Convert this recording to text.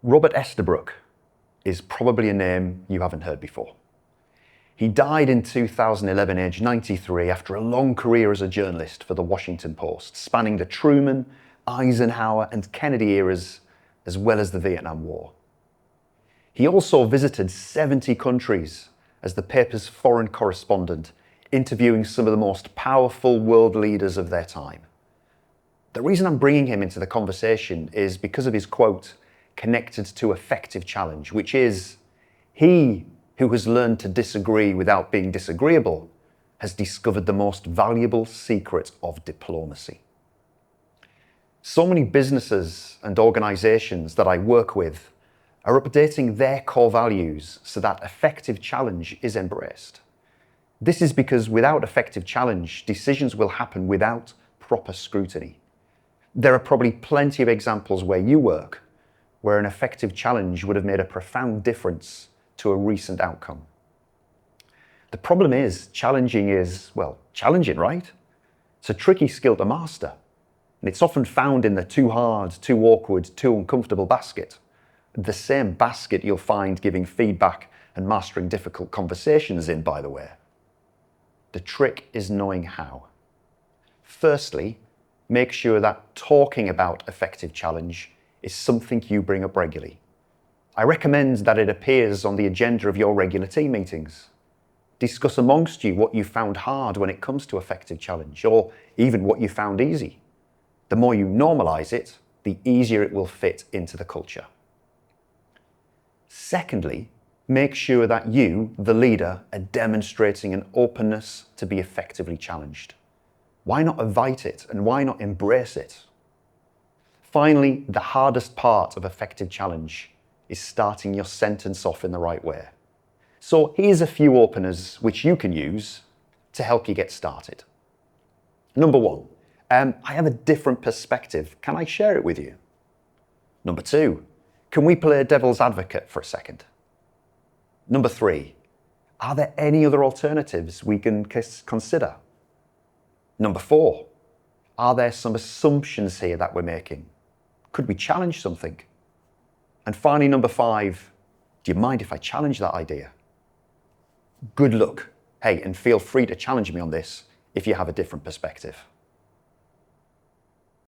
Robert Estabrook is probably a name you haven't heard before. He died in 2011, aged 93, after a long career as a journalist for the Washington Post, spanning the Truman, Eisenhower and Kennedy eras, as well as the Vietnam War. He also visited 70 countries as the paper's foreign correspondent, interviewing some of the most powerful world leaders of their time. The reason I'm bringing him into the conversation is because of his quote, connected to effective challenge, which is, he who has learned to disagree without being disagreeable has discovered the most valuable secret of diplomacy. So many businesses and organizations that I work with are updating their core values so that effective challenge is embraced. This is because without effective challenge, decisions will happen without proper scrutiny. There are probably plenty of examples where you work where an effective challenge would have made a profound difference to a recent outcome. The problem is, challenging is, well, challenging, right? It's a tricky skill to master, and it's often found in the too hard, too awkward, too uncomfortable basket. The same basket you'll find giving feedback and mastering difficult conversations in, by the way. The trick is knowing how. Firstly, make sure that talking about effective challenge is something you bring up regularly. I recommend that it appears on the agenda of your regular team meetings. Discuss amongst you what you found hard when it comes to effective challenge, or even what you found easy. The more you normalize it, the easier it will fit into the culture. Secondly, make sure that you, the leader, are demonstrating an openness to be effectively challenged. Why not invite it, and why not embrace it? Finally, the hardest part of effective challenge is starting your sentence off in the right way. So here's a few openers which you can use to help you get started. Number one, I have a different perspective. Can I share it with you? Number two, can we play devil's advocate for a second? Number three, are there any other alternatives we can consider? Number four, are there some assumptions here that we're making? Could we challenge something? And finally, number five, do you mind if I challenge that idea? Good luck. Hey, and feel free to challenge me on this if you have a different perspective.